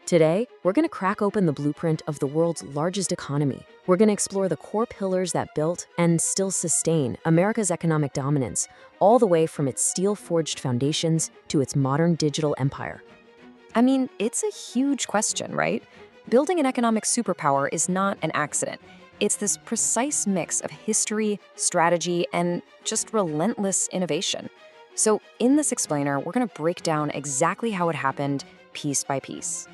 Today, we're going to crack open the blueprint of the world's largest economy. We're going to explore the core pillars that built and still sustain America's economic dominance, all the way from its steel-forged foundations to its modern digital empire. I mean, it's a huge question, right? Building an economic superpower is not an accident. It's this precise mix of history, strategy, and just relentless innovation. So in this explainer, we're going to break down exactly how it happened, piece by piece.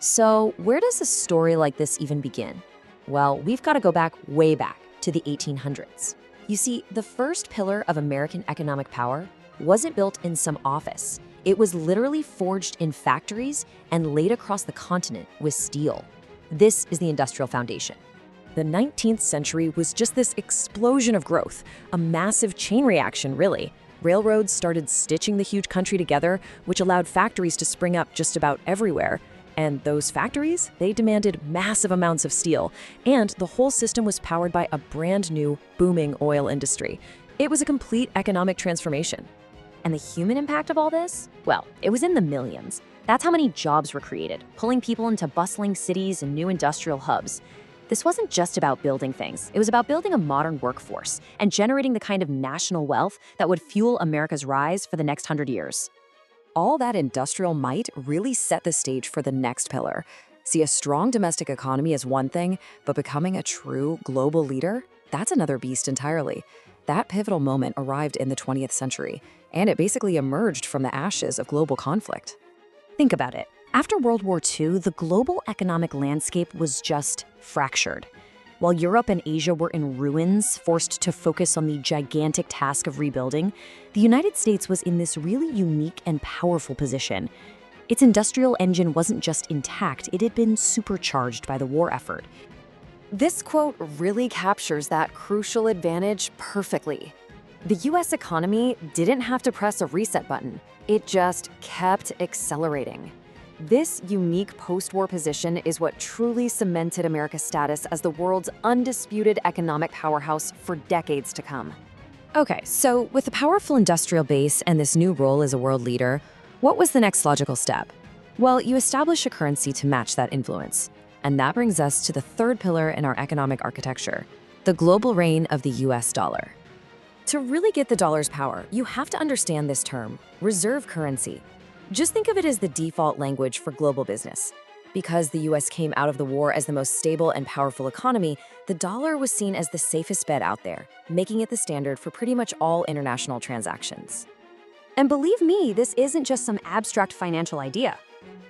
So, where does a story like this even begin? Well, we've got to go back, way back, to the 1800s. You see, the first pillar of American economic power wasn't built in some office. It was literally forged in factories and laid across the continent with steel. This is the industrial foundation. The 19th century was just this explosion of growth, a massive chain reaction, really. Railroads started stitching the huge country together, which allowed factories to spring up just about everywhere. And those factories, they demanded massive amounts of steel, and the whole system was powered by a brand new, booming oil industry. It was a complete economic transformation. And the human impact of all this? Well, it was in the millions. That's how many jobs were created, pulling people into bustling cities and new industrial hubs. This wasn't just about building things. It was about building a modern workforce and generating the kind of national wealth that would fuel America's rise for the next 100 years. All that industrial might really set the stage for the next pillar. See, a strong domestic economy is one thing, but becoming a true global leader, that's another beast entirely. That pivotal moment arrived in the 20th century, and it basically emerged from the ashes of global conflict. Think about it. After World War II, the global economic landscape was just fractured. While Europe and Asia were in ruins, forced to focus on the gigantic task of rebuilding, the United States was in this really unique and powerful position. Its industrial engine wasn't just intact, it had been supercharged by the war effort. This quote really captures that crucial advantage perfectly. The US economy didn't have to press a reset button. It just kept accelerating. This unique post-war position is what truly cemented America's status as the world's undisputed economic powerhouse for decades to come. Okay, so with a powerful industrial base and this new role as a world leader, what was the next logical step? Well, you establish a currency to match that influence. And that brings us to the third pillar in our economic architecture, the global reign of the US dollar. To really get the dollar's power, you have to understand this term, reserve currency. Just think of it as the default language for global business. Because the US came out of the war as the most stable and powerful economy, the dollar was seen as the safest bet out there, making it the standard for pretty much all international transactions. And believe me, this isn't just some abstract financial idea.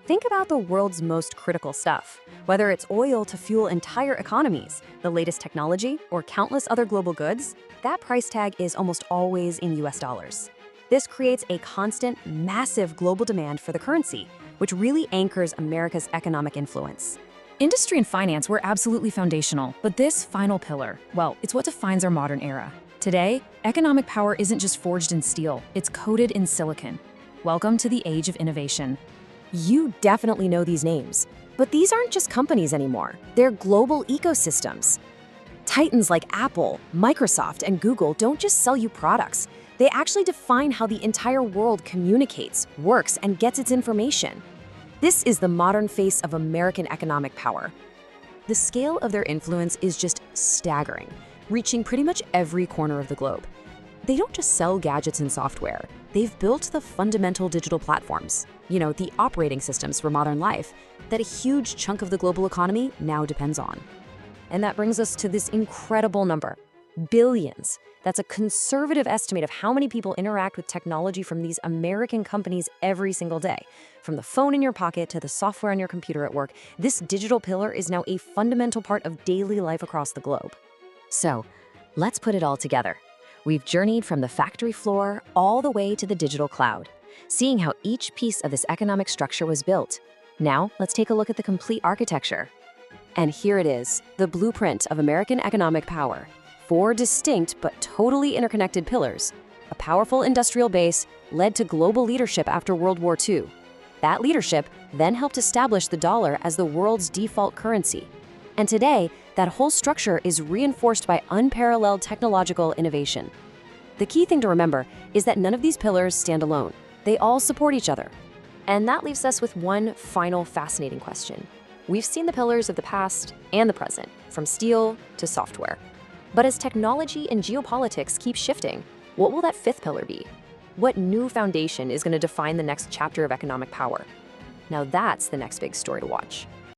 Think about the world's most critical stuff. Whether it's oil to fuel entire economies, the latest technology, or countless other global goods, that price tag is almost always in US dollars. This creates a constant, massive global demand for the currency, which really anchors America's economic influence. Industry and finance were absolutely foundational, but this final pillar, well, it's what defines our modern era. Today, economic power isn't just forged in steel, it's coated in silicon. Welcome to the age of innovation. You definitely know these names, but these aren't just companies anymore. They're global ecosystems. Titans like Apple, Microsoft, and Google don't just sell you products. They actually define how the entire world communicates, works, and gets its information. This is the modern face of American economic power. The scale of their influence is just staggering, reaching pretty much every corner of the globe. They don't just sell gadgets and software. They've built the fundamental digital platforms, the operating systems for modern life, that a huge chunk of the global economy now depends on. And that brings us to this incredible number, billions. That's a conservative estimate of how many people interact with technology from these American companies every single day. From the phone in your pocket to the software on your computer at work, this digital pillar is now a fundamental part of daily life across the globe. So, let's put it all together. We've journeyed from the factory floor all the way to the digital cloud, seeing how each piece of this economic structure was built. Now, let's take a look at the complete architecture. And here it is, the blueprint of American economic power. 4 distinct but totally interconnected pillars. A powerful industrial base led to global leadership after World War II. That leadership then helped establish the dollar as the world's default currency. And today, that whole structure is reinforced by unparalleled technological innovation. The key thing to remember is that none of these pillars stand alone. They all support each other. And that leaves us with one final fascinating question. We've seen the pillars of the past and the present, from steel to software. But as technology and geopolitics keep shifting, what will that fifth pillar be? What new foundation is going to define the next chapter of economic power? Now that's the next big story to watch.